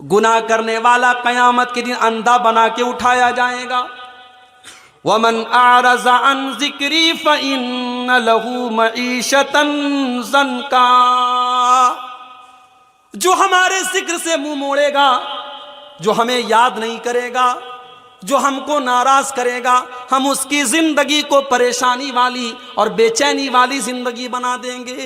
گناہ کرنے والا قیامت کے دن اندھا بنا کے اٹھایا جائے گا. وَمَنْ أَعْرَضَ عَنْ ذِكْرِي فَإِنَّ لَهُ مَعِيشَةً ضَنْكًا. جو ہمارے ذکر سے منہ موڑے گا، جو ہمیں یاد نہیں کرے گا، جو ہم کو ناراض کرے گا، ہم اس کی زندگی کو پریشانی والی اور بے چینی والی زندگی بنا دیں گے.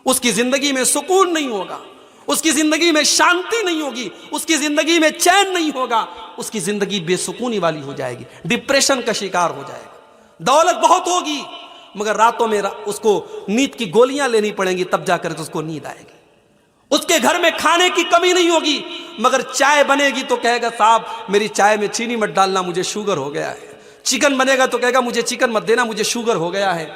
اس کی زندگی میں سکون نہیں ہوگا، اس کی زندگی میں شانتی نہیں ہوگی، اس کی زندگی میں چین نہیں ہوگا، اس کی زندگی بے سکونی والی ہو جائے گی، ڈپریشن کا شکار ہو جائے گا. دولت بہت ہوگی مگر راتوں میں اس کو نیند کی گولیاں لینی پڑیں گی، تب جا کر اس کو نیند آئے گی. اس کے گھر میں کھانے کی کمی نہیں ہوگی مگر چائے بنے گی تو کہے گا صاحب میری چائے میں چینی مت ڈالنا، مجھے شوگر ہو گیا ہے. چکن بنے گا تو کہے گا مجھے چکن مت دینا، مجھے شوگر ہو گیا ہے.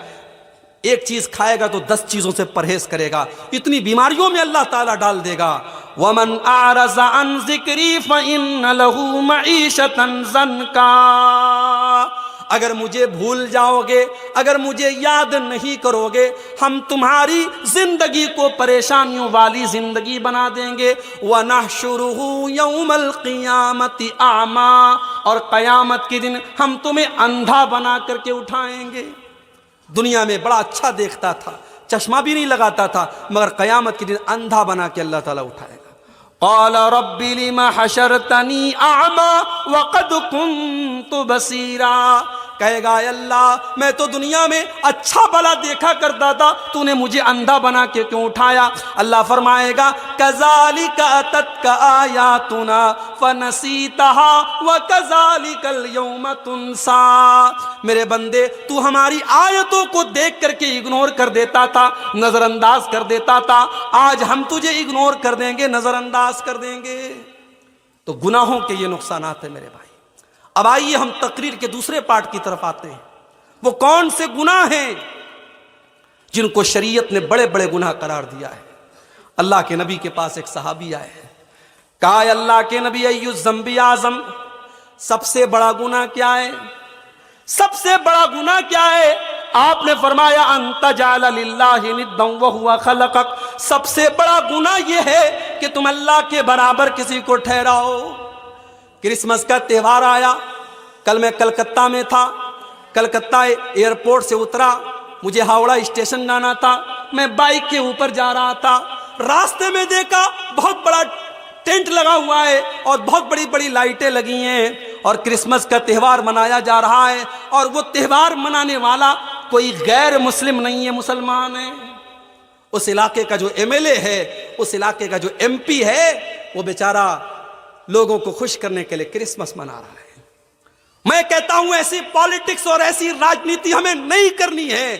ایک چیز کھائے گا تو 10 چیزوں سے پرہیز کرے گا. اتنی بیماریوں میں اللہ تعالیٰ ڈال دے گا. وَمَنْ أَعْرَضَ عَنْ ذِكْرِي فَإِنَّ لَهُ مَعِيشَةً ضَنْكًا. اگر مجھے بھول جاؤ گے، اگر مجھے یاد نہیں کرو گے، ہم تمہاری زندگی کو پریشانیوں والی زندگی بنا دیں گے. وَنَحْشُرُهُ يَوْمَ الْقِيَامَةِ أَعْمَى. اور قیامت کے دن ہم تمہیں اندھا بنا کر کے اٹھائیں گے. دنیا میں بڑا اچھا دیکھتا تھا، چشمہ بھی نہیں لگاتا تھا، مگر قیامت کے دن اندھا بنا کے اللہ تعالیٰ اٹھائے گا. قال رب لم حشرتنی اعمی وقد كنت بصیرا. کہے گا اے اللہ میں تو دنیا میں اچھا بھلا دیکھا کرتا تھا، تو نے مجھے اندھا بنا کے کیوں اٹھایا؟ اللہ فرمائے گا کذالک اتتک آیاتنا فنسیتها وکذالک اليوم تنسی. میرے بندے تو ہماری آیتوں کو دیکھ کر کے اگنور کر دیتا تھا، نظر انداز کر دیتا تھا، آج ہم تجھے اگنور کر دیں گے، نظر انداز کر دیں گے. تو گناہوں کے یہ نقصانات ہیں میرے بھائی. اب آئیے ہم تقریر کے دوسرے پارٹ کی طرف آتے ہیں. وہ کون سے گناہ ہیں جن کو شریعت نے بڑے بڑے گناہ قرار دیا ہے؟ اللہ کے نبی کے پاس ایک صحابی آئے ہیں، کہا اے اللہ کے نبی ای الذنب اعظم، سب سے بڑا گناہ کیا ہے؟ سب سے بڑا گناہ کیا ہے؟ آپ نے فرمایا ان تجعل للہ ندا وہو خلقک. سب سے بڑا گناہ یہ ہے کہ تم اللہ کے برابر کسی کو ٹھہراؤ. کرسمس کا تہوار آیا، کل میں کلکتہ میں تھا، کلکتہ ایئرپورٹ سے اترا، مجھے ہاوڑا اسٹیشن جانا تھا، میں بائک کے اوپر جا رہا تھا، راستے میں دیکھا بہت بڑا ٹینٹ لگا ہوا ہے اور بہت بڑی بڑی لائٹیں لگی ہیں اور کرسمس کا تہوار منایا جا رہا ہے. اور وہ تہوار منانے والا کوئی غیر مسلم نہیں ہے، مسلمان ہے. اس علاقے کا جو ایم ایل اے ہے، اس علاقے کا جو ایم پی ہے، وہ بیچارہ لوگوں کو خوش کرنے کے لیے کرسمس منا رہا ہے. میں کہتا ہوں ایسی پالیٹکس اور ایسی راجنیتی ہمیں نہیں کرنی ہے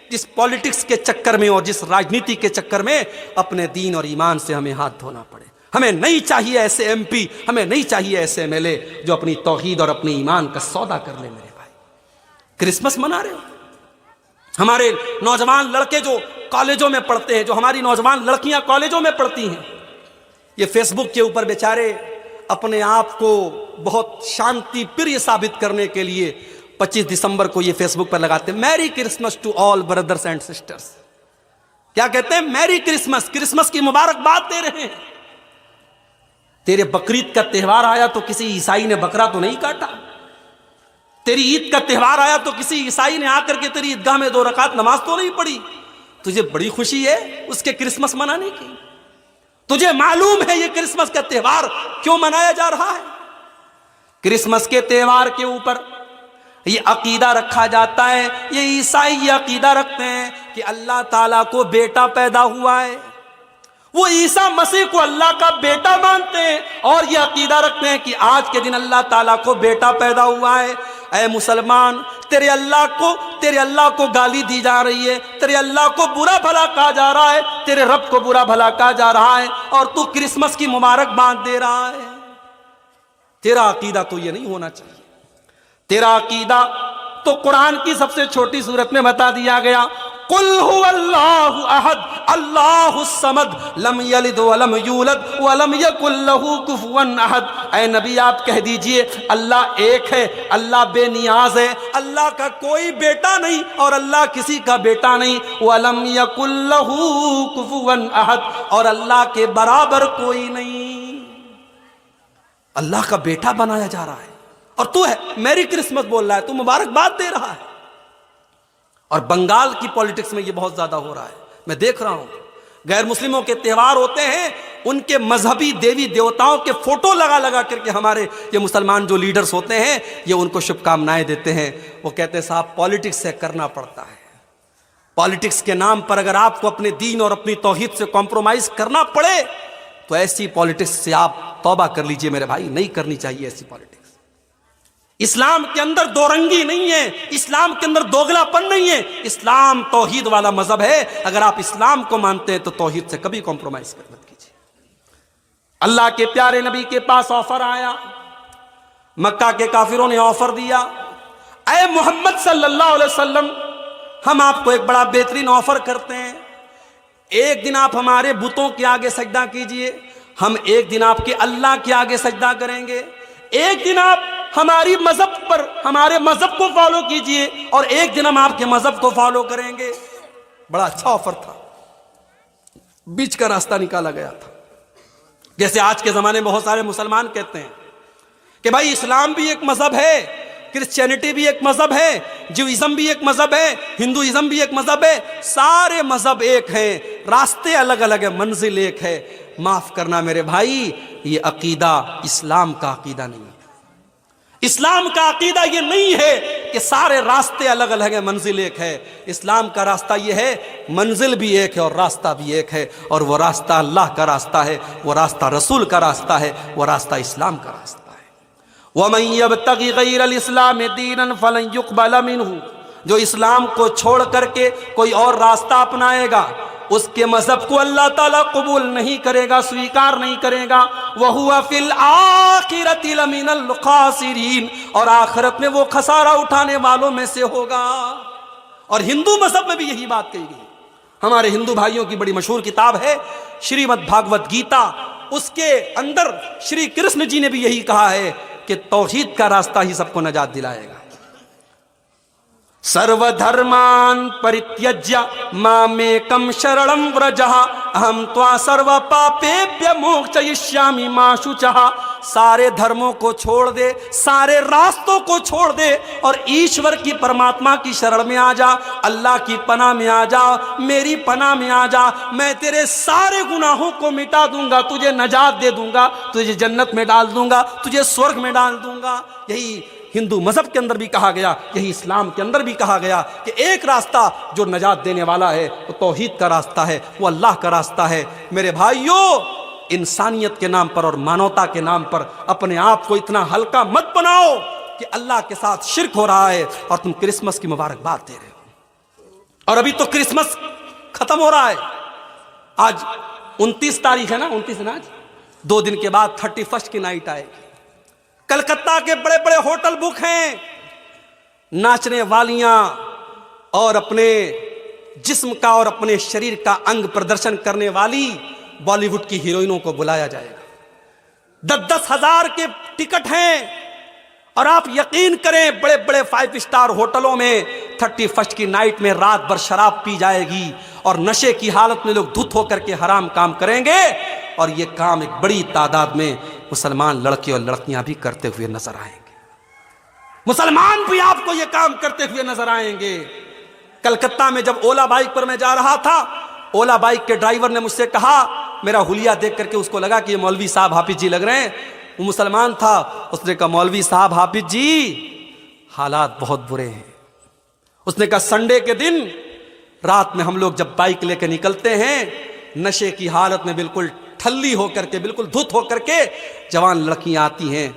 جس پالیٹکس کے چکر میں اور جس راجنیتی کے چکر میں اپنے دین اور ایمان سے ہمیں ہاتھ دھونا پڑے. ہمیں نہیں چاہیے ایسے ایم پی، ہمیں نہیں چاہیے ایسے ایم ایل اے جو اپنی توحید اور اپنی ایمان کا سودا کر لے. میرے بھائی کرسمس منا رہے ہو. ہمارے نوجوان لڑکے جو کالجوں میں پڑھتے ہیں، جو ہماری نوجوان لڑکیاں کالجوں میں پڑھتی ہیں، یہ فیس بک کے اوپر بیچارے اپنے آپ کو بہت شانتی پریہ ثابت کرنے کے لیے 25 دسمبر کو یہ فیس بک پر لگاتے ہیں merry Christmas to all brothers and sisters. کیا کہتے ہیں؟ میری کرسمس، کرسمس کی مبارکباد دے رہے ہیں. تیرے بقرعید کا تہوار آیا تو کسی عیسائی نے بکرا تو نہیں کاٹا. تیری عید کا تہوار آیا تو کسی عیسائی نے آ کر کے تیری عیدگاہ میں 2 رکعت نماز تو نہیں پڑھی. تجھے بڑی خوشی ہے اس کے کرسمس منانے کی. تجھے معلوم ہے یہ کرسمس کا تہوار کیوں منایا جا رہا ہے؟ کرسمس کے تہوار کے اوپر یہ عقیدہ رکھا جاتا ہے، یہ عیسائی یہ عقیدہ رکھتے ہیں کہ اللہ تعالیٰ کو بیٹا پیدا ہوا ہے. وہ عیسیٰ مسیح کو اللہ کا بیٹا مانتے ہیں اور یہ عقیدہ رکھتے ہیں کہ آج کے دن اللہ تعالیٰ کو بیٹا پیدا ہوا ہے. اے مسلمان، تیرے اللہ کو گالی دی جا رہی ہے، تیرے اللہ کو برا بھلا کہا جا رہا ہے، تیرے رب کو برا بھلا کہا جا رہا ہے اور تو کرسمس کی مبارکباد دے رہا ہے. تیرا عقیدہ تو یہ نہیں ہونا چاہیے. تیرا عقیدہ تو قرآن کی سب سے چھوٹی سورت میں بتا دیا گیا، قل هو اللہ احد اللہ الصمد لم یلد ولم یولد ولم یکن له کفوا احد. اے نبی آپ کہہ دیجئے اللہ ایک ہے، اللہ بے نیاز ہے، اللہ کا کوئی بیٹا نہیں اور اللہ کسی کا بیٹا نہیں. ولم یکن له کفوا احد، اور اللہ کے برابر کوئی نہیں. اللہ کا بیٹا بنایا جا رہا ہے، اور تو ہے میری کرسمس بول رہا ہے، تو مبارکباد دے رہا ہے۔ اور بنگال کی پولیٹکس میں یہ بہت زیادہ ہو رہا ہے، میں دیکھ رہا ہوں۔ غیر مسلموں کے تہوار ہوتے ہیں، ان کے مذہبی دیوی دیوتاؤں کے فوٹو لگا لگا کر کے ہمارے یہ مسلمان جو لیڈرز ہوتے ہیں یہ ان کو شبھ کامنائیں دیتے ہیں۔ وہ کہتے ہیں صاحب پولیٹکس سے کرنا پڑتا ہے، پولیٹکس کے نام پر اگر آپ کو اپنے دین اور اپنی توحید سے کمپرومائز کرنا پڑے تو ایسی پولیٹکس سے آپ توبہ کر لیجئے میرے بھائی، نہیں کرنی چاہیے ایسی پولیٹکس۔ اسلام کے اندر دو رنگی نہیں ہے، اسلام کے اندر دوگلا پن نہیں ہے، اسلام توحید والا مذہب ہے۔ اگر آپ اسلام کو مانتے ہیں تو توحید سے کبھی کمپرومائز مت کیجیے۔ اللہ کے پیارے نبی کے پاس آفر آیا، مکہ کے کافروں نے آفر دیا، اے محمد صلی اللہ علیہ وسلم ہم آپ کو ایک بڑا بہترین آفر کرتے ہیں، ایک دن آپ ہمارے بتوں کے آگے سجدہ کیجئے، ہم ایک دن آپ کے اللہ کے آگے سجدہ کریں گے، ایک دن آپ ہماری مذہب پر ہمارے مذہب کو فالو کیجئے اور ایک دن ہم آپ کے مذہب کو فالو کریں گے۔ بڑا اچھا آفر تھا، بیچ کا راستہ نکالا گیا تھا۔ جیسے آج کے زمانے میں بہت سارے مسلمان کہتے ہیں کہ بھائی اسلام بھی ایک مذہب ہے، کرسچینٹی بھی ایک مذہب ہے، جوئزم بھی ایک مذہب ہے، ہندوازم بھی ایک مذہب ہے، سارے مذہب ایک ہیں، راستے الگ الگ ہیں، منزل ایک ہے۔ معاف کرنا میرے بھائی، یہ عقیدہ اسلام کا عقیدہ نہیں ہے۔ اسلام کا عقیدہ یہ نہیں ہے کہ سارے راستے الگ الگ ہیں، منزل ایک ہے۔ اسلام کا راستہ یہ ہے منزل بھی ایک ہے اور راستہ بھی ایک ہے، اور وہ راستہ اللہ کا راستہ ہے، وہ راستہ رسول کا راستہ ہے، وہ راستہ اسلام کا راستہ ہے۔ وَمَن يَبْتَغِ غَيْرَ الْإِسْلَامِ دِينًا فَلَن يُقْبَلَ مِنْهُ، جو اسلام کو چھوڑ کر کے کوئی اور راستہ اپنائے گا اس کے مذہب کو اللہ تعالیٰ قبول نہیں کرے گا، سویکار نہیں کرے گا۔ وَهُوَ فِي الْآخِرَةِ لَمِنَ الْخَاسِرِينَ، اور آخرت میں وہ خسارہ اٹھانے والوں میں سے ہوگا۔ اور ہندو مذہب میں بھی یہی بات کہی گئی۔ ہمارے ہندو بھائیوں کی بڑی مشہور کتاب ہے شریمد بھاگوت گیتا، اس کے اندر شری کرشن جی نے بھی یہی کہا ہے کہ توحید کا راستہ ہی سب کو نجات دلائے گا۔ سرو دھرمان پریتیجیا مامیکم شرنم ورجہ اہم توا سرو پاپیبھیہ موکشیشامی ما شوچہ، سارے دھرموں کو چھوڑ دے، سارے راستوں کو چھوڑ دے اور ایشور کی پرماتما کی شرن میں آ جا، اللہ کی پناہ میں آ جا، میری پناہ میں آ جا، میں تیرے سارے گناہوں کو مٹا دوں گا، تجھے نجات دے دوں گا، تجھے جنت میں ڈال دوں گا، تجھے سورگ میں ڈال دوں گا۔ یہی ہندو مذہب کے اندر بھی کہا گیا، یہی اسلام کے اندر بھی کہا گیا کہ ایک راستہ جو نجات دینے والا ہے وہ توحید کا راستہ ہے، وہ اللہ کا راستہ ہے۔ میرے بھائیوں، انسانیت کے نام پر اور مانوتا کے نام پر اپنے آپ کو اتنا ہلکا مت بناؤ کہ اللہ کے ساتھ شرک ہو رہا ہے اور تم کرسمس کی مبارکباد دے رہے ہو۔ اور ابھی تو کرسمس ختم ہو رہا ہے، آج 29 تاریخ ہے نا، 29 ہے نا آج، 2 دن کے بعد 31 کی نائٹ آئے گی۔ کلکتہ کے بڑے بڑے ہوٹل بک ہیں، ناچنے والیاں اور اپنے جسم کا اور اپنے شریر کا انگ پردرشن کرنے والی بالی ووڈ کی ہیروئنوں کو بلایا جائے گا۔ 10-10 ہزار کے ٹکٹ ہیں، اور آپ یقین کریں بڑے بڑے 5 اسٹار ہوٹلوں میں 31 کی نائٹ میں رات بھر شراب پی جائے گی اور نشے کی حالت میں لوگ دھت ہو کر کے حرام کام کریں گے، اور یہ کام ایک بڑی تعداد میں مسلمان لڑکے اور لڑکیاں بھی کرتے ہوئے نظر آئیں گے۔ مسلمان بھی آپ کو یہ کام کرتے ہوئے نظر آئیں گے۔ کلکتہ میں جب اولا بائک پر میں جا رہا تھا، اولا بائک کے ڈرائیور نے مجھ سے کہا، میرا حلیہ دیکھ کر کے اس کو لگا کہ یہ مولوی صاحب حافظ جی لگ رہے ہیں، وہ مسلمان تھا، اس نے کہا مولوی صاحب حافظ جی حالات بہت برے ہیں۔ اس نے کہا سنڈے کے دن رات میں ہم لوگ جب بائک لے کے نکلتے ہیں، نشے کی حالت میں بالکل ٹھلی ہو کر کے، بالکل دھت ہو کر کے جوان لڑکیاں آتی ہیں،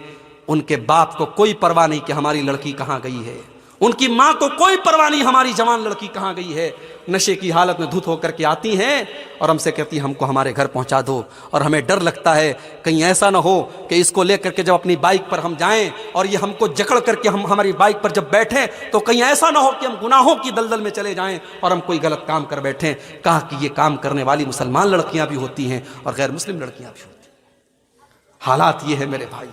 ان کے باپ کو کوئی پرواہ نہیں کہ ہماری لڑکی کہاں گئی ہے، ان کی ماں کو کوئی پرواہ نہیں ہماری جوان لڑکی کہاں گئی ہے، نشے کی حالت میں دھت ہو کر کے آتی ہیں اور ہم سے کہتی ہیں ہم کو ہمارے گھر پہنچا دو، اور ہمیں ڈر لگتا ہے کہیں ایسا نہ ہو کہ اس کو لے کر کے جب اپنی بائک پر ہم جائیں اور یہ ہم کو جکڑ کر کے ہم ہماری بائک پر جب بیٹھیں تو کہیں ایسا نہ ہو کہ ہم گناہوں کی دلدل میں چلے جائیں اور ہم کوئی غلط کام کر بیٹھیں۔ کہا کہ یہ کام کرنے والی مسلمان لڑکیاں بھی ہوتی ہیں اور غیر مسلم لڑکیاں بھی ہوتی ہیں۔ حالات یہ ہے میرے بھائی،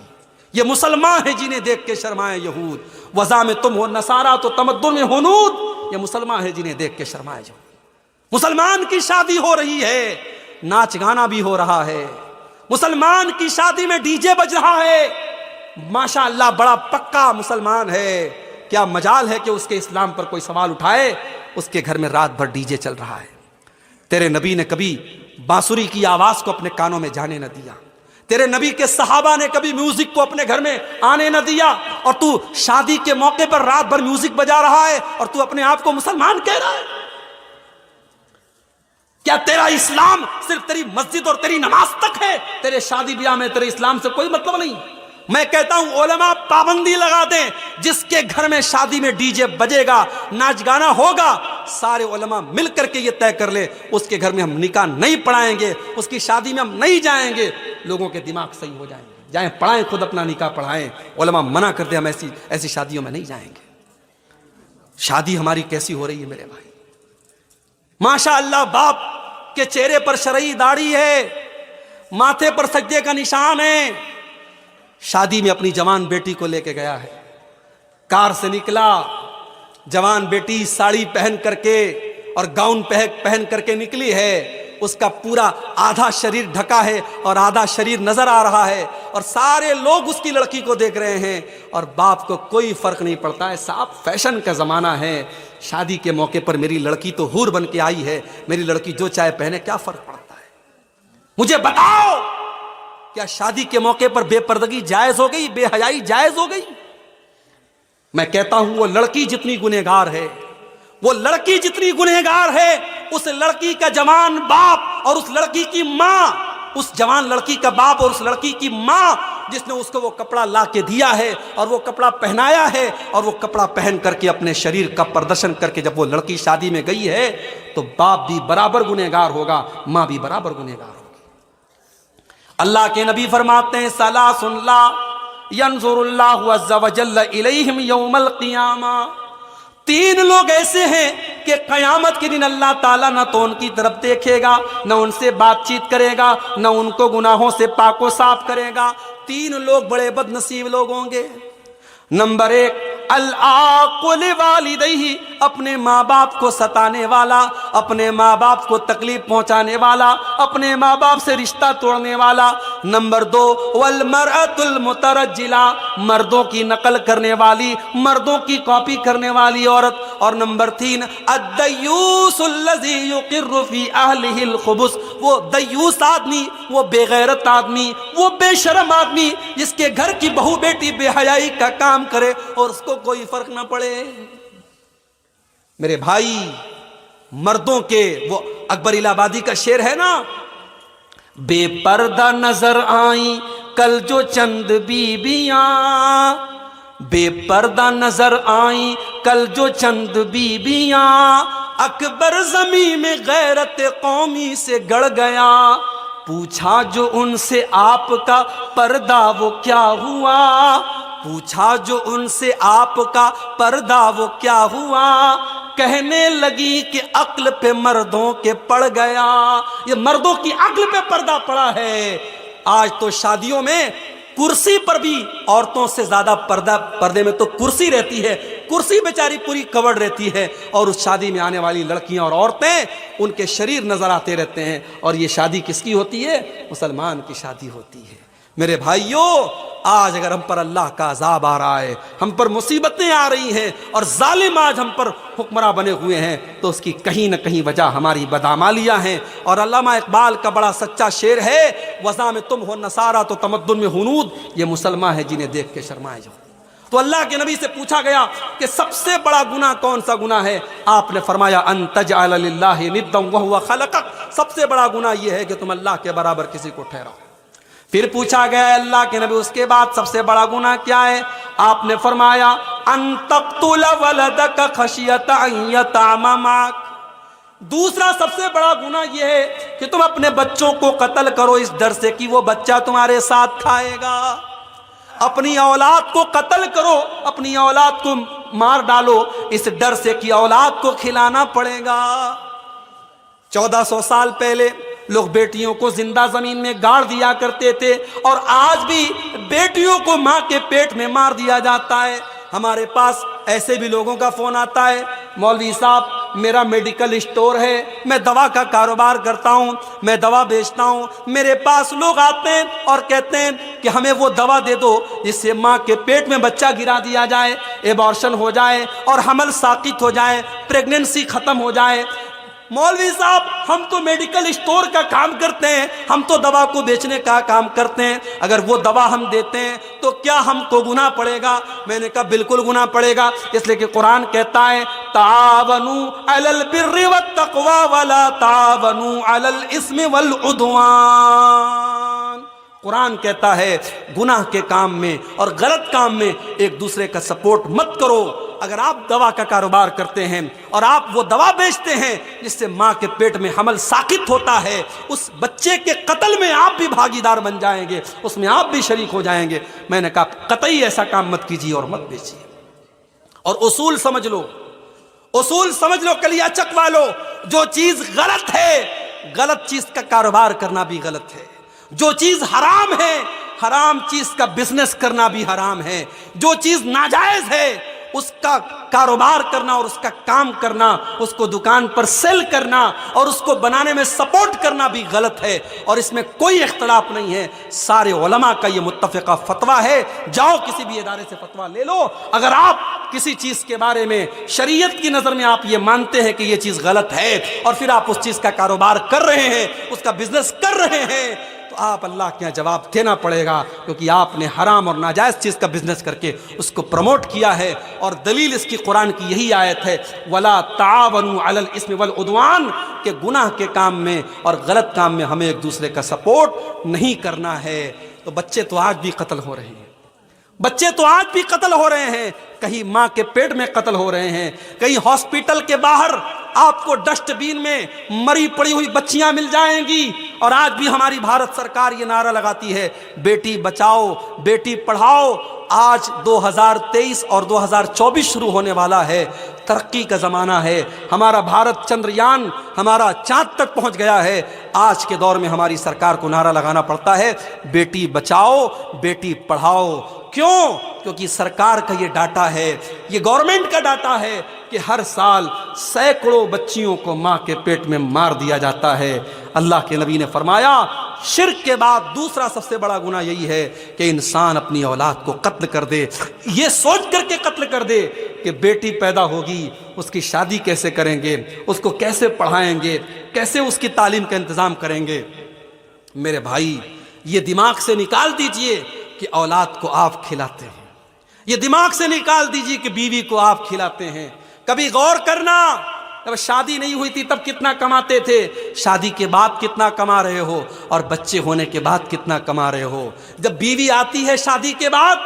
یہ مسلمان ہیں جنہیں دیکھ کے شرمائے یہود، وضع میں تم ہو نصارہ تو تمدن میں ہنود، یہ مسلمان ہیں جنہیں دیکھ کے شرمائے یہود۔ مسلمان کی شادی ہو رہی ہے، ناچ گانا بھی ہو رہا ہے، مسلمان کی شادی میں ڈی جے بج رہا ہے، ماشاء اللہ بڑا پکا مسلمان ہے، کیا مجال ہے کہ اس کے اسلام پر کوئی سوال اٹھائے؟ اس کے گھر میں رات بھر ڈی جے چل رہا ہے۔ تیرے نبی نے کبھی بانسری کی آواز کو اپنے کانوں میں جانے نہ دیا، تیرے نبی کے صحابہ نے کبھی میوزک کو اپنے گھر میں آنے نہ دیا، اور تو شادی کے موقع پر رات بھر میوزک بجا رہا ہے اور تو اپنے آپ کو مسلمان کہہ رہا ہے؟ کیا تیرا اسلام صرف تیری مسجد اور تیری نماز تک ہے؟ تیرے شادی بیاہ میں تیرے اسلام سے کوئی مطلب نہیں؟ میں کہتا ہوں علماء پابندی لگا دیں، جس کے گھر میں شادی میں ڈی جے بجے گا، ناچ گانا ہوگا، سارے علماء مل کر کے یہ طے کر لے اس کے گھر میں ہم نکاح نہیں پڑھائیں گے، اس کی شادی میں ہم نہیں جائیں گے، لوگوں کے دماغ صحیح ہو جائیں گے، جائیں پڑھائیں، خود اپنا نکاح پڑھائیں، علماء منع کرتے ہم ایسی شادیوں میں نہیں جائیں گے۔ شادی ہماری کیسی ہو رہی ہے میرے بھائی؟ ماشاء اللہ باپ کے چہرے پر شرعی داڑھی ہے، ماتھے پر سجدے کا نشان ہے، شادی میں اپنی جوان بیٹی کو لے کے گیا ہے، کار سے نکلا، جوان بیٹی ساڑی پہن کر کے اور گاؤن پہن کر کے نکلی ہے، اس کا پورا آدھا شریر ڈھکا ہے اور آدھا شریر نظر آ رہا ہے، اور سارے لوگ اس کی لڑکی کو دیکھ رہے ہیں، اور باپ کو کوئی فرق نہیں پڑتا ہے، صاحب فیشن کا زمانہ ہے، شادی کے موقع پر میری لڑکی تو حور بن کے آئی ہے، میری لڑکی جو چاہے پہنے، کیا فرق پڑتا ہے؟ مجھے بتاؤ، کیا شادی کے موقع پر بے پردگی جائز ہو گئی، بے حیائی جائز ہو گئی؟ میں کہتا ہوں وہ لڑکی جتنی گنہگار ہے، وہ لڑکی جتنی گنہگار ہے، اس لڑکی کا جوان باپ اور اس لڑکی کی ماں، اس جوان لڑکی کا باپ اور اس لڑکی کی ماں جس نے اس کو وہ کپڑا لا کے دیا ہے اور وہ کپڑا پہنایا ہے، اور وہ کپڑا پہن کر کے اپنے شریر کا پردرشن کر کے جب وہ لڑکی شادی میں گئی ہے تو باپ بھی برابر گنہگار ہوگا، ماں بھی برابر گنہگار ہوگی۔ اللہ کے نبی فرماتے ہیں ثلاث لا ينظر اللہ عز وجل الیہم یوم القیامہ، تین لوگ ایسے ہیں کہ قیامت کے دن اللہ تعالیٰ نہ تو ان کی طرف دیکھے گا، نہ ان سے بات چیت کرے گا، نہ ان کو گناہوں سے پاک و صاف کرے گا۔ تین لوگ بڑے بد نصیب لوگ ہوں گے۔ نمبر ایک، العاق لوالدیہ، اپنے ماں باپ کو ستانے والا، اپنے ماں باپ کو تکلیف پہنچانے والا، اپنے ماں باپ سے رشتہ توڑنے والا۔ نمبر دو، والمرأۃ المترجلہ، مردوں کی نقل کرنے والی، مردوں کی کاپی کرنے والی عورت۔ اور نمبر تین، الدیوس الذی یقر فی اہلہ الخبث، وہ دیوس آدمی، وہ بے غیرت آدمی، وہ بے شرم آدمی جس کے گھر کی بہو بیٹی بے حیائی کا کام کرے اور اس کو کوئی فرق نہ پڑے۔ میرے بھائی، مردوں کے وہ اکبر الہ آبادی کا شعر ہے نا، بے پردہ نظر آئیں کل جو چند بیویاں، بے پردہ نظر آئیں کل جو چند بیویاں، اکبر زمین میں غیرت قومی سے گڑ گیا، پوچھا جو ان سے آپ کا پردہ وہ کیا ہوا، پوچھا جو ان سے آپ کا پردہ وہ کیا ہوا، کہنے لگی کہ عقل پہ مردوں کے پڑ گیا۔ یہ مردوں کی عقل پہ پردہ پڑا ہے۔ آج تو شادیوں میں کرسی پر بھی عورتوں سے زیادہ پردے میں تو کرسی رہتی ہے، کرسی بیچاری پوری کور رہتی ہے، اور اس شادی میں آنے والی لڑکیاں اور عورتیں ان کے شریر نظر آتے رہتے ہیں۔ اور یہ شادی کس کی ہوتی ہے؟ مسلمان کی شادی ہوتی ہے۔ میرے بھائیوں، آج اگر ہم پر اللہ کا عذاب آ رہا ہے، ہم پر مصیبتیں آ رہی ہیں اور ظالم آج ہم پر حکمراں بنے ہوئے ہیں، تو اس کی کہیں نہ کہیں وجہ ہماری بدعمالیاں ہیں۔ اور علامہ اقبال کا بڑا سچا شعر ہے، وضع میں تم ہو نصارہ تو تمدن میں ہنود، یہ مسلمان ہے جنہیں دیکھ کے شرمائے جاؤ۔ تو اللہ کے نبی سے پوچھا گیا کہ سب سے بڑا گناہ کون سا گناہ ہے؟ آپ نے فرمایا ان تجعل للہ ندا وہو خلقک، سب سے بڑا گناہ یہ ہے کہ تم اللہ کے برابر کسی کو ٹھہراؤ۔ پھر پوچھا گیا اللہ کے نبی اس کے بعد سب سے بڑا گناہ کیا ہے؟ آپ نے فرمایا ان تقتل ولدک خشیۃ ان یطعم معک، دوسرا سب سے بڑا گناہ یہ ہے کہ تم اپنے بچوں کو قتل کرو اس ڈر سے کہ وہ بچہ تمہارے ساتھ کھائے گا۔ اپنی اولاد کو قتل کرو، اپنی اولاد کو مار ڈالو اس ڈر سے کہ اولاد کو کھلانا پڑے گا۔ 1400 سال پہلے لوگ بیٹیوں کو زندہ زمین میں گاڑ دیا کرتے تھے، اور آج بھی بیٹیوں کو ماں کے پیٹ میں مار دیا جاتا ہے۔ ہمارے پاس ایسے بھی لوگوں کا فون آتا ہے، مولوی صاحب میرا میڈیکل اسٹور ہے، میں دوا کا کاروبار کرتا ہوں، میں دوا بیچتا ہوں، میرے پاس لوگ آتے ہیں اور کہتے ہیں کہ ہمیں وہ دوا دے دو جس سے ماں کے پیٹ میں بچہ گرا دیا جائے، ایبارشن ہو جائے اور حمل ساقط ہو جائے، پریگننسی ختم ہو جائے۔ مولوی صاحب ہم تو میڈیکل اسٹور کا کام کرتے ہیں، ہم تو دوا کو بیچنے کا کام کرتے ہیں، اگر وہ دوا ہم دیتے ہیں تو کیا ہم کو گناہ پڑے گا؟ میں نے کہا بالکل گناہ پڑے گا، اس لیے کہ قرآن کہتا ہے تعاونوا علی البر والتقوی ولا تعاونوا علی الاثم والعدوان۔ قرآن کہتا ہے گناہ کے کام میں اور غلط کام میں ایک دوسرے کا سپورٹ مت کرو۔ اگر آپ دوا کا کاروبار کرتے ہیں اور آپ وہ دوا بیچتے ہیں جس سے ماں کے پیٹ میں حمل ساقط ہوتا ہے، اس بچے کے قتل میں آپ بھی بھاگیدار بن جائیں گے، اس میں آپ بھی شریک ہو جائیں گے۔ میں نے کہا قطعی ایسا کام مت کیجیے اور مت بیچیے۔ اور اصول سمجھ لو، اصول سمجھ لو کلیا چک والو، جو چیز غلط ہے، غلط چیز کا کاروبار کرنا بھی غلط ہے۔ جو چیز حرام ہے، حرام چیز کا بزنس کرنا بھی حرام ہے۔ جو چیز ناجائز ہے اس کا کاروبار کرنا اور اس کا کام کرنا، اس کو دکان پر سیل کرنا اور اس کو بنانے میں سپورٹ کرنا بھی غلط ہے، اور اس میں کوئی اختلاف نہیں ہے۔ سارے علماء کا یہ متفقہ فتویٰ ہے، جاؤ کسی بھی ادارے سے فتویٰ لے لو۔ اگر آپ کسی چیز کے بارے میں شریعت کی نظر میں آپ یہ مانتے ہیں کہ یہ چیز غلط ہے اور پھر آپ اس چیز کا کاروبار کر رہے ہیں، اس کا بزنس کر رہے ہیں، تو آپ اللہ کے یہاں جواب دینا پڑے گا، کیونکہ آپ نے حرام اور ناجائز چیز کا بزنس کر کے اس کو پروموٹ کیا ہے۔ اور دلیل اس کی قرآن کی یہی آیت ہے وَلَا تَعَاوَنُوا عَلَى الْإِثْمِ وَالْعُدْوَانِ، کہ گناہ کے کام میں اور غلط کام میں ہمیں ایک دوسرے کا سپورٹ نہیں کرنا ہے۔ تو بچے تو آج بھی قتل ہو رہے ہیں، بچے تو آج بھی قتل ہو رہے ہیں، کہیں ماں کے پیٹ میں قتل ہو رہے ہیں، کہیں ہاسپٹل کے باہر آپ کو ڈسٹ بین میں مری پڑی ہوئی بچیاں مل جائیں گی۔ اور آج بھی ہماری بھارت سرکار یہ نعرہ لگاتی ہے بیٹی بچاؤ بیٹی پڑھاؤ۔ آج 2023 اور 2024 شروع ہونے والا ہے، ترقی کا زمانہ ہے، ہمارا بھارت چندریان ہمارا چاند تک پہنچ گیا ہے۔ آج کے دور میں ہماری سرکار کو نعرہ لگانا پڑتا ہے بیٹی بچاؤ بیٹی پڑھاؤ۔ کیوں؟ کیونکہ سرکار کا یہ ڈاٹا ہے، یہ گورنمنٹ کا ڈاٹا ہے کہ ہر سال سینکڑوں بچیوں کو ماں کے پیٹ میں مار دیا جاتا ہے۔ اللہ کے نبی نے فرمایا شرک کے بعد دوسرا سب سے بڑا گناہ یہی ہے کہ انسان اپنی اولاد کو قتل کر دے، یہ سوچ کر کے قتل کر دے کہ بیٹی پیدا ہوگی اس کی شادی کیسے کریں گے، اس کو کیسے پڑھائیں گے، کیسے اس کی تعلیم کا انتظام کریں گے۔ میرے بھائی یہ دماغ سے نکال دیجئے کہ اولاد کو آپ کھلاتے ہیں، یہ دماغ سے نکال دیجئے کہ بیوی کو آپ کھلاتے ہیں۔ کبھی غور کرنا، جب شادی نہیں ہوئی تھی تب کتنا کماتے تھے، شادی کے بعد کتنا کما رہے ہو، اور بچے ہونے کے بعد کتنا کما رہے ہو۔ جب بیوی آتی ہے شادی کے بعد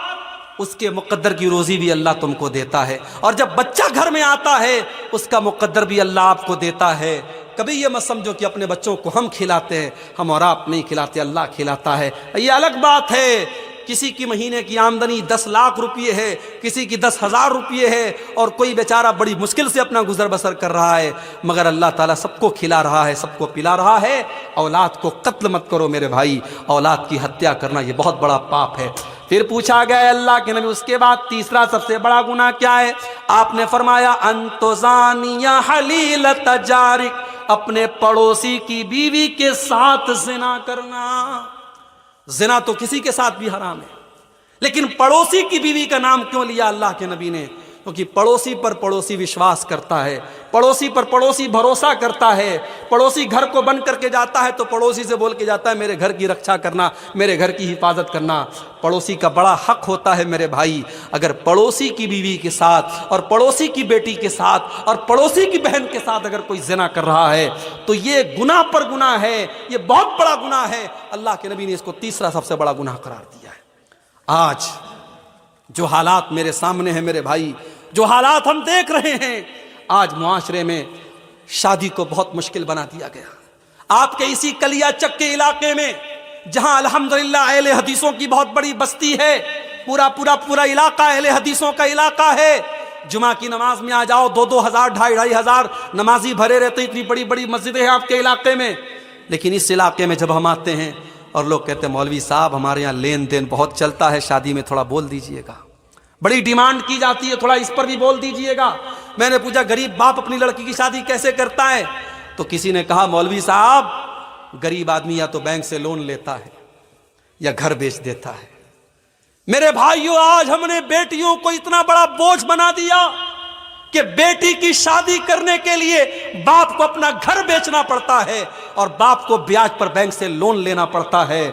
اس کے مقدر کی روزی بھی اللہ تم کو دیتا ہے، اور جب بچہ گھر میں آتا ہے اس کا مقدر بھی اللہ آپ کو دیتا ہے۔ کبھی یہ مت سمجھو کہ اپنے بچوں کو ہم کھلاتے ہیں، ہم اور آپ نہیں کھلاتے، اللہ کھلاتا ہے۔ یہ الگ بات ہے، کسی کی مہینے کی آمدنی 10 لاکھ روپیے ہے، کسی کی 10,000 روپیے ہے، اور کوئی بیچارہ بڑی مشکل سے اپنا گزر بسر کر رہا ہے، مگر اللہ تعالیٰ سب کو کھلا رہا ہے، سب کو پلا رہا ہے۔ اولاد کو قتل مت کرو میرے بھائی، اولاد کی ہتیا کرنا یہ بہت بڑا پاپ ہے۔ پھر پوچھا گیا اللہ کے نبی اس کے بعد تیسرا سب سے بڑا گناہ کیا ہے؟ آپ نے فرمایا ان تزانی حلیلۃ جارک، اپنے پڑوسی کی بیوی کے ساتھ زنا کرنا۔ زنا تو کسی کے ساتھ بھی حرام ہے، لیکن پڑوسی کی بیوی کا نام کیوں لیا اللہ کے نبی نے؟ کیونکہ پڑوسی پر پڑوسی وشواس کرتا ہے، پڑوسی پر پڑوسی بھروسہ کرتا ہے، پڑوسی گھر کو بند کر کے جاتا ہے تو پڑوسی سے بول کے جاتا ہے میرے گھر کی رکشا کرنا، میرے گھر کی حفاظت کرنا۔ پڑوسی کا بڑا حق ہوتا ہے میرے بھائی، اگر پڑوسی کی بیوی کے ساتھ اور پڑوسی کی بیٹی کے ساتھ اور پڑوسی کی بہن کے ساتھ اگر کوئی زنا کر رہا ہے تو یہ گناہ پر گناہ ہے، یہ بہت بڑا گناہ ہے۔ اللہ کے نبی نے اس کو تیسرا سب سے بڑا گناہ قرار دیا ہے۔ آج جو حالات میرے سامنے ہیں میرے بھائی، جو حالات ہم دیکھ رہے ہیں، آج معاشرے میں شادی کو بہت مشکل بنا دیا گیا۔ آپ کے اسی کلیا چک کے علاقے میں جہاں الحمدللہ اہل حدیثوں کی بہت بڑی بستی ہے، پورا علاقہ اہل حدیثوں کا علاقہ ہے، جمعہ کی نماز میں آ جاؤ 2-2 ہزار 2,500 نمازی بھرے رہتے، اتنی بڑی بڑی مسجدیں ہیں آپ کے علاقے میں۔ لیکن اس علاقے میں جب ہم آتے ہیں اور لوگ کہتے ہیں مولوی صاحب ہمارے یہاں لین دین بہت چلتا ہے، شادی میں تھوڑا بول دیجئے گا، بڑی ڈیمانڈ کی جاتی ہے، تھوڑا اس پر بھی بول دیجئے گا۔ میں نے پوچھا غریب باپ اپنی لڑکی کی شادی کیسے کرتا ہے؟ تو کسی نے کہا مولوی صاحب غریب آدمی یا تو بینک سے لون لیتا ہے یا گھر بیچ دیتا ہے۔ میرے بھائیوں آج ہم نے بیٹیوں کو اتنا بڑا بوجھ بنا دیا کہ بیٹی کی شادی کرنے کے لیے باپ کو اپنا گھر بیچنا پڑتا ہے اور باپ کو بیاج پر بینک سے لون لینا پڑتا ہے۔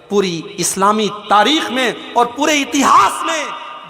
پوری اسلامی تاریخ میں اور پورے اتہاس میں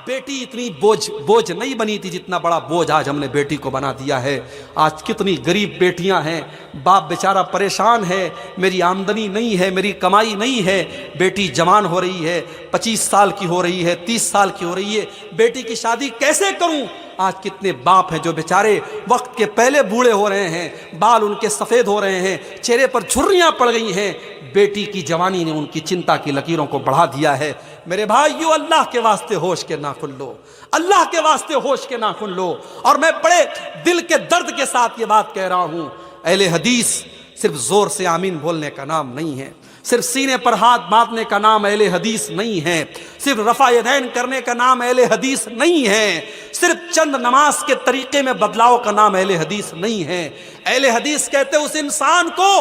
بیٹی اتنی بوجھ نہیں بنی تھی جتنا بڑا بوجھ آج ہم نے بیٹی کو بنا دیا ہے۔ آج کتنی غریب بیٹیاں ہیں، باپ بیچارہ پریشان ہے، میری آمدنی نہیں ہے، میری کمائی نہیں ہے، بیٹی جوان ہو رہی ہے، 25 سال کی ہو رہی ہے، 30 سال کی ہو رہی ہے، بیٹی کی شادی کیسے کروں؟ آج کتنے باپ ہیں جو بیچارے وقت کے پہلے بوڑھے ہو رہے ہیں، بال ان کے سفید ہو رہے ہیں، چہرے پر جھریاں پڑ گئی ہیں، بیٹی کی جوانی نے ان کی چنتا کی لکیروں کو بڑھا دیا ہے۔ میرے بھائیو اللہ کے واسطے ہوش کے ناخن لو، اللہ کے واسطے ہوش کے ناخن لو۔ اور میں بڑے دل کے درد کے ساتھ یہ بات کہہ رہا ہوں، اہل حدیث صرف زور سے آمین بولنے کا نام نہیں ہے، صرف سینے پر ہاتھ باندھنے کا نام اہل حدیث نہیں ہے، صرف رفع یدین کرنے کا نام اہل حدیث نہیں ہے، صرف چند نماز کے طریقے میں بدلاؤ کا نام اہل حدیث نہیں ہے۔ اہل حدیث کہتے ہیں اس انسان کو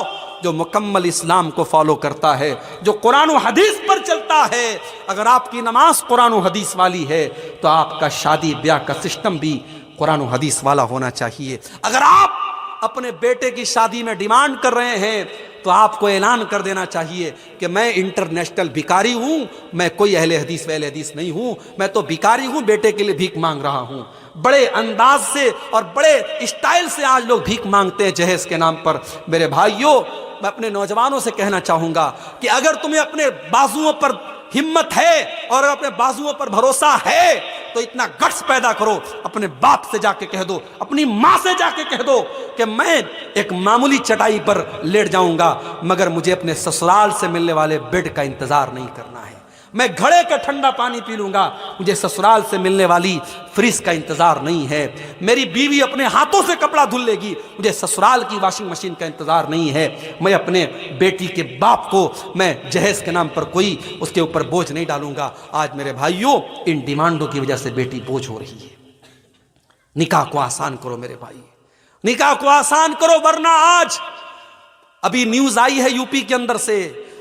جو مکمل اسلام کو فالو کرتا ہے، جو قرآن و حدیث پر چلتا ہے۔ اگر آپ کی نماز قرآن و حدیث والی ہے تو آپ کا شادی بیاہ کا سسٹم بھی قرآن و حدیث والا ہونا چاہیے۔ اگر آپ اپنے بیٹے کی شادی میں ڈیمانڈ کر رہے ہیں تو آپ کو اعلان کر دینا چاہیے کہ میں انٹرنیشنل بھکاری ہوں، میں کوئی اہل حدیث نہیں ہوں، میں تو بھکاری ہوں، بیٹے کے لیے بھیک مانگ رہا ہوں۔ بڑے انداز سے اور بڑے اسٹائل سے آج لوگ بھیک مانگتے ہیں جہیز کے نام پر۔ میرے بھائیوں میں اپنے نوجوانوں سے کہنا چاہوں گا کہ اگر تمہیں اپنے بازوؤں پر ہمت ہے اور اپنے بازوؤں پر بھروسہ ہے تو اتنا گٹس پیدا کرو، اپنے باپ سے جا کے کہہ دو، اپنی ماں سے جا کے کہہ دو کہ میں ایک معمولی چٹائی پر لیٹ جاؤں گا مگر مجھے اپنے سسرال سے ملنے والے بیڈ کا انتظار نہیں کرنا ہے، میں گھڑے کا ٹھنڈا پانی پی لوں گا، مجھے سسرال سے ملنے والی فریز کا انتظار نہیں ہے، میری بیوی اپنے ہاتھوں سے کپڑا دھل لے گی، مجھے سسرال کی واشنگ مشین کا انتظار نہیں ہے، میں اپنے بیٹی کے باپ کو میں جہیز کے نام پر کوئی اس کے اوپر بوجھ نہیں ڈالوں گا۔ آج میرے بھائیوں ان ڈیمانڈوں کی وجہ سے بیٹی بوجھ ہو رہی ہے۔ نکاح کو آسان کرو میرے بھائی، نکاح کو آسان کرو، ورنہ آج ابھی نیوز آئی ہے یو پی کے اندر سے،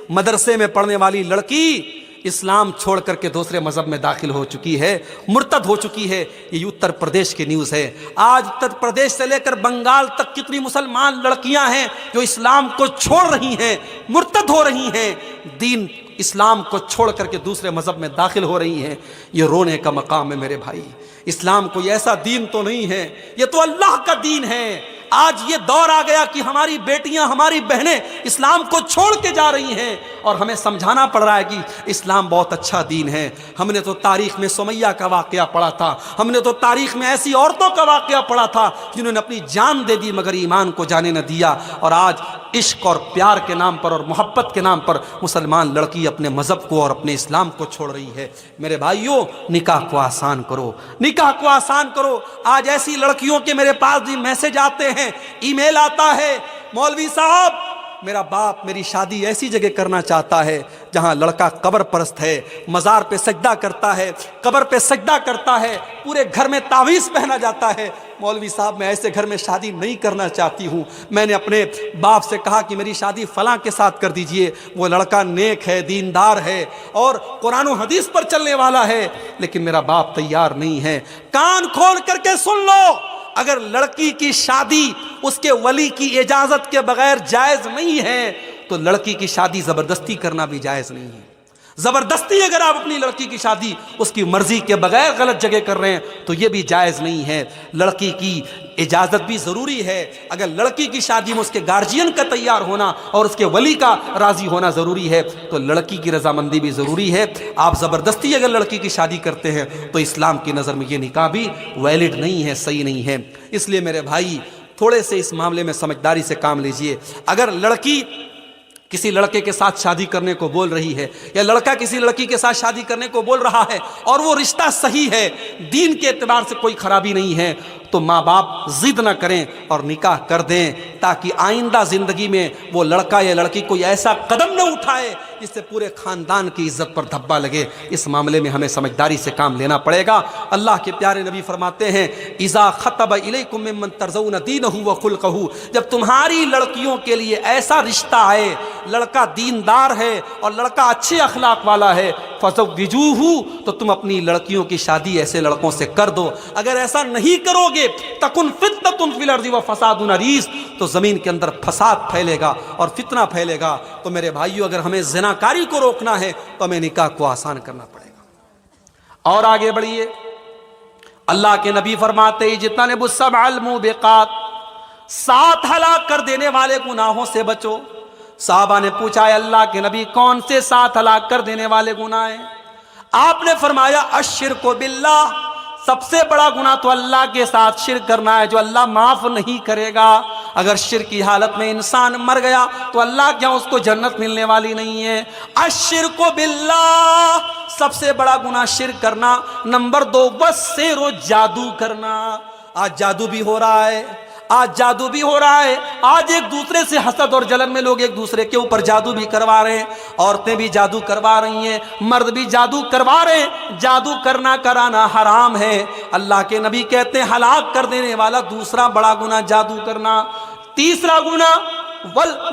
مدرسے میں پڑھنے والی لڑکی اسلام چھوڑ کر کے دوسرے مذہب میں داخل ہو چکی ہے، مرتد ہو چکی ہے۔ یہ اتر پردیش کی نیوز ہے۔ آج اتر پردیش سے لے کر بنگال تک کتنی مسلمان لڑکیاں ہیں جو اسلام کو چھوڑ رہی ہیں، مرتد ہو رہی ہیں، دین اسلام کو چھوڑ کر کے دوسرے مذہب میں داخل ہو رہی ہیں۔ یہ رونے کا مقام ہے میرے بھائی۔ اسلام کوئی ایسا دین تو نہیں ہے، یہ تو اللہ کا دین ہے۔ آج یہ دور آ گیا کہ ہماری بیٹیاں، ہماری بہنیں اسلام کو چھوڑ کے جا رہی ہیں اور ہمیں سمجھانا پڑ رہا ہے کہ اسلام بہت اچھا دین ہے۔ ہم نے تو تاریخ میں سمیہ کا واقعہ پڑھا تھا، ہم نے تو تاریخ میں ایسی عورتوں کا واقعہ پڑھا تھا جنہوں نے اپنی جان دے دی مگر ایمان کو جانے نہ دیا، اور آج عشق اور پیار کے نام پر اور محبت کے نام پر مسلمان لڑکی اپنے مذہب کو اور اپنے اسلام کو چھوڑ رہی ہے۔ میرے بھائیوں نکاح کو آسان کرو، نکاح کو آسان کرو۔ آج ایسی لڑکیوں کے میرے پاس بھی میسج آتے ہیں، ای میل آتا ہے، مولوی صاحب میرا باپ میری شادی ایسی جگہ کرنا چاہتا ہے جہاں لڑکا قبر پرست ہے، مزار پہ سجدہ کرتا ہے، قبر پہ سجدہ کرتا ہے، پورے گھر میں تعویذ پہنا جاتا ہے۔ مولوی صاحب میں ایسے گھر میں شادی نہیں کرنا چاہتی ہوں، میں نے اپنے باپ سے کہا کہ میری شادی فلاں کے ساتھ کر دیجئے، وہ لڑکا نیک ہے، دیندار ہے اور قرآن و حدیث پر چلنے والا ہے، لیکن میرا باپ تیار نہیں ہے۔ کان کھول کر کے سن لو، اگر لڑکی کی شادی اس کے ولی کی اجازت کے بغیر جائز نہیں ہے تو لڑکی کی شادی زبردستی کرنا بھی جائز نہیں ہے۔ زبردستی اگر آپ اپنی لڑکی کی شادی اس کی مرضی کے بغیر غلط جگہ کر رہے ہیں تو یہ بھی جائز نہیں ہے۔ لڑکی کی اجازت بھی ضروری ہے۔ اگر لڑکی کی شادی میں اس کے گارجین کا تیار ہونا اور اس کے ولی کا راضی ہونا ضروری ہے تو لڑکی کی رضامندی بھی ضروری ہے۔ آپ زبردستی اگر لڑکی کی شادی کرتے ہیں تو اسلام کی نظر میں یہ نکاح بھی ویلڈ نہیں ہے، صحیح نہیں ہے۔ اس لیے میرے بھائی تھوڑے سے اس معاملے میں سمجھداری سے کام لیجئے۔ اگر لڑکی کسی لڑکے کے ساتھ شادی کرنے کو بول رہی ہے یا لڑکا کسی لڑکی کے ساتھ شادی کرنے کو بول رہا ہے اور وہ رشتہ صحیح ہے، دین کے اعتبار سے کوئی خرابی نہیں ہے، تو ماں باپ ضد نہ کریں اور نکاح کر دیں، تاکہ آئندہ زندگی میں وہ لڑکا یا لڑکی کوئی ایسا قدم نہ اٹھائے جس سے پورے خاندان کی عزت پر دھبا لگے۔ اس معاملے میں ہمیں سمجھداری سے کام لینا پڑے گا۔ اللہ کے پیارے نبی فرماتے ہیں اذا خطب الیکم ممن ترضون دینہ وخلقہ، جب تمہاری لڑکیوں کے لیے ایسا رشتہ آئے، لڑکا دیندار ہے اور لڑکا اچھے اخلاق والا ہے، فزوجوہ، تو تم اپنی لڑکیوں کی شادی ایسے لڑکوں سے کر دو۔ اگر ایسا نہیں کرو گے تکن فتنۃ فی الارض وفساد عریض، تو زمین کے اندر فساد پھیلے گا اور فتنہ پھیلے گا۔ تو میرے بھائیو، اگر ہمیں زناکاری کو روکنا ہے تو ہمیں نکاح کو آسان کرنا پڑے گا۔ اور آگے بڑھیے، اللہ کے نبی فرماتے اجتنبوا السبع الموبقات، 7 ہلاک کر دینے والے گناہوں سے بچو۔ صحابہ نے پوچھا اے اللہ کے نبی کون سے 7 ہلاک کر دینے والے گناہ ہیں؟ آپ نے فرمایا الشرک باللہ، سب سے بڑا گناہ تو اللہ کے ساتھ شرک کرنا ہے، جو اللہ معاف نہیں کرے گا۔ اگر شرک کی حالت میں انسان مر گیا تو اللہ کیا اس کو جنت ملنے والی نہیں ہے؟ الشرک باللہ، سب سے بڑا گناہ شرک کرنا۔ نمبر 2 والسحر، جادو کرنا۔ آج جادو بھی ہو رہا ہے، آج جادو بھی ہو رہا ہے۔ آج ایک دوسرے سے حسد اور جلن میں لوگ ایک دوسرے کے اوپر جادو بھی کروا رہے ہیں، عورتیں بھی جادو کروا رہی ہیں، مرد بھی جادو کروا رہے ہیں۔ جادو کرنا کرانا حرام ہے۔ اللہ کے نبی کہتے ہیں ہلاک کر دینے والا دوسرا بڑا گناہ جادو کرنا۔ تیسرا گناہ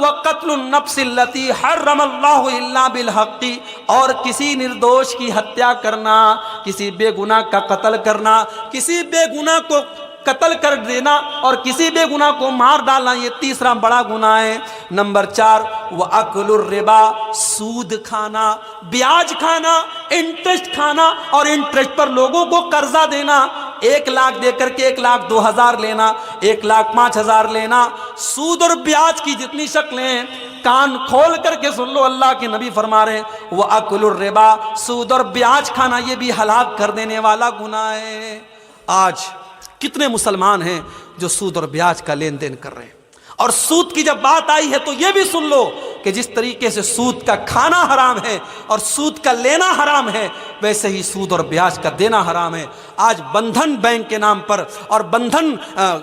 وقتل النفس التي حرم اللہ الا بالحق، اور کسی نردوش کی ہتیا کرنا، کسی بے گناہ کا قتل کرنا، کسی بے گناہ کو قتل کر دینا اور کسی بے گناہ کو مار ڈالنا، یہ تیسرا بڑا گناہ ہے۔ نمبر 4 وَأَكْلُ الرِّبَا، سود کھانا، بیاج کھانا، انٹرسٹ کھانا، اور انٹرسٹ پر لوگوں کو قرضہ دینا۔ 1 لاکھ دے کر کے 1,02,000 لینا، 1,05,000 لینا۔ سود اور بیاج کی جتنی شکلیں ہیں، کان کھول کر کے سن لو، اللہ کے نبی فرما رہے ہیں وَأَكْلُ الرِّبَا، سود اور بیاج کھانا یہ بھی ہلاک کر دینے والا گناہ ہے۔ آج کتنے مسلمان ہیں جو سود اور بیاج کا لین دین کر رہے ہیں؟ اور سود کی جب بات آئی ہے تو یہ بھی سن لو کہ جس طریقے سے سود کا کھانا حرام ہے اور سود کا لینا حرام ہے، ویسے ہی سود اور بیاج کا دینا حرام ہے۔ آج بندھن بینک کے نام پر اور بندھن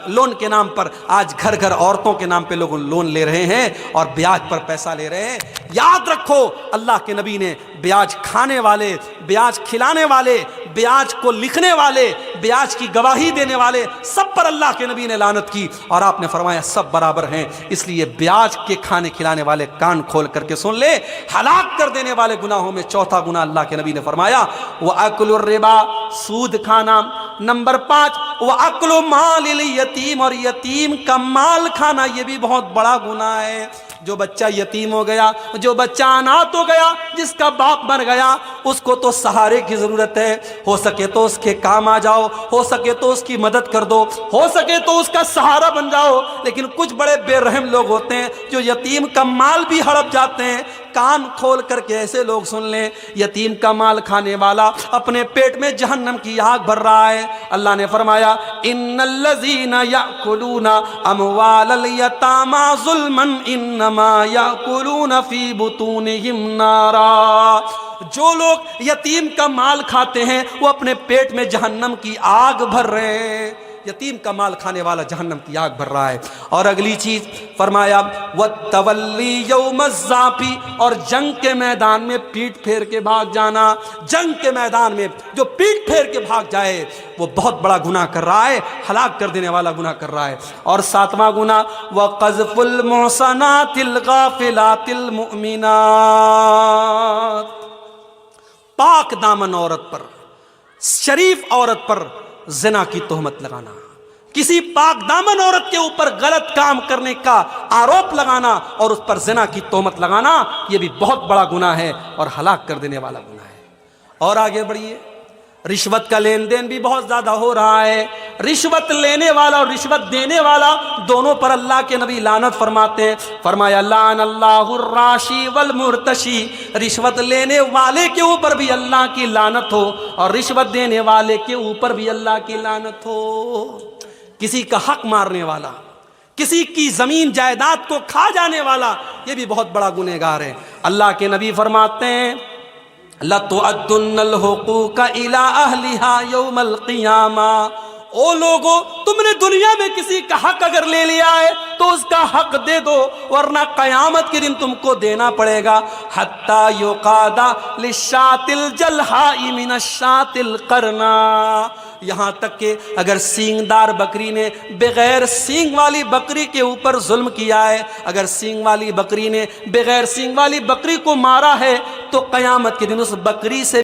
لون کے نام پر آج گھر گھر عورتوں کے نام پہ لوگ لون لے رہے ہیں اور بیاج پر پیسہ لے رہے ہیں۔ یاد رکھو، اللہ کے نبی نے بیاج کھانے والے، بیاج کھلانے والے، بیاج کو لکھنے والے، بیاج کی گواہی دینے والے، سب پر اللہ کے نبی نے لعنت کی، اور آپ نے فرمایا سب برابر ہیں۔ اس لیے بیاج کے کھانے کھلانے والے کان کھول کر کے سن لے، ہلاک کر دینے والے گناہوں میں چوتھا گناہ اللہ کے نبی نے فرمایا وَأَكْلُ الرِّبَا، سود کھانا۔ نمبر 5 وَأَكْلُ مَالِ الْيَتِيمِ، اور یتیم کا مال کھانا، یہ بھی بہت بڑا گناہ ہے۔ جو بچہ یتیم ہو گیا، جو بچہ اناتھ ہو گیا، جس کا باپ مر گیا، اس کو تو سہارے کی ضرورت ہے۔ ہو سکے تو اس کے کام آ جاؤ، ہو سکے تو اس کی مدد کر دو، ہو سکے تو اس کا سہارا بن جاؤ۔ لیکن کچھ بڑے بے رحم لوگ ہوتے ہیں جو یتیم کا مال بھی ہڑپ جاتے ہیں۔ کان کھول کر کے ایسے لوگ سن لیں، یتیم کا مال کھانے والا اپنے پیٹ میں جہنم کی آگ بھر رہا ہے۔ اللہ نے فرمایا ان الذین یأکلون اموال الیتامی ظلما انما یأکلون فی بطونہم نارا، جو لوگ یتیم کا مال کھاتے ہیں وہ اپنے پیٹ میں جہنم کی آگ بھر رہے ہیں۔ یتیم کا مال کھانے والا جہنم کی آگ بھر رہا ہے۔ اور اگلی چیز فرمایا وَالتَّوَلِّي يَوْمَ الزَّحْفِ، اور جنگ کے میدان میں پیٹ پھیر کے بھاگ جانا۔ جنگ کے میدان میں جو پیٹ پھیر کے بھاگ جائے وہ بہت بڑا گناہ کر رہا ہے، ہلاک کر دینے والا گناہ کر رہا ہے۔ اور 7واں گناہ وَقَذْفُ الْمُحْصَنَاتِ الْغَافِلَاتِ الْمُؤْمِنَاتِ، پاک دامن عورت پر، شریف عورت پر زنا کی تہمت لگانا، کسی پاک دامن عورت کے اوپر غلط کام کرنے کا آروپ لگانا اور اس پر زنا کی تہمت لگانا، یہ بھی بہت بڑا گناہ ہے اور ہلاک کر دینے والا گناہ ہے۔ اور آگے بڑھیے، رشوت کا لین دین بھی بہت زیادہ ہو رہا ہے۔ رشوت لینے والا اور رشوت دینے والا دونوں پر اللہ کے نبی لعنت فرماتے ہیں۔ فرمایا لعن اللہ الراشی والمرتشی، رشوت لینے والے کے اوپر بھی اللہ کی لعنت ہو اور رشوت دینے والے کے اوپر بھی اللہ کی لعنت ہو۔ کسی کا حق مارنے والا، کسی کی زمین جائیداد کو کھا جانے والا، یہ بھی بہت بڑا گنہگار ہے۔ اللہ کے نبی فرماتے ہیں لَتُؤَدُّنَّ الْحُقُوقَ إِلَىٰ أَهْلِهَا يَوْمَ الْقِيَامَةِ، او لوگو تم نے دنیا میں کسی کا حق اگر لے لیا ہے تو اس کا حق دے دو، ورنہ قیامت کے دن تم کو دینا پڑے گا. حتی یقاد للشاۃ الجلحاء من الشاۃ القرناء، یہاں تک کہ اگر سینگ دار بکری نے بغیر سینگ والی بکری کے اوپر ظلم کیا ہے، اگر سینگ والی بکری نے بغیر سینگ والی بکری کو مارا ہے تو قیامت کے دن اس بکری سے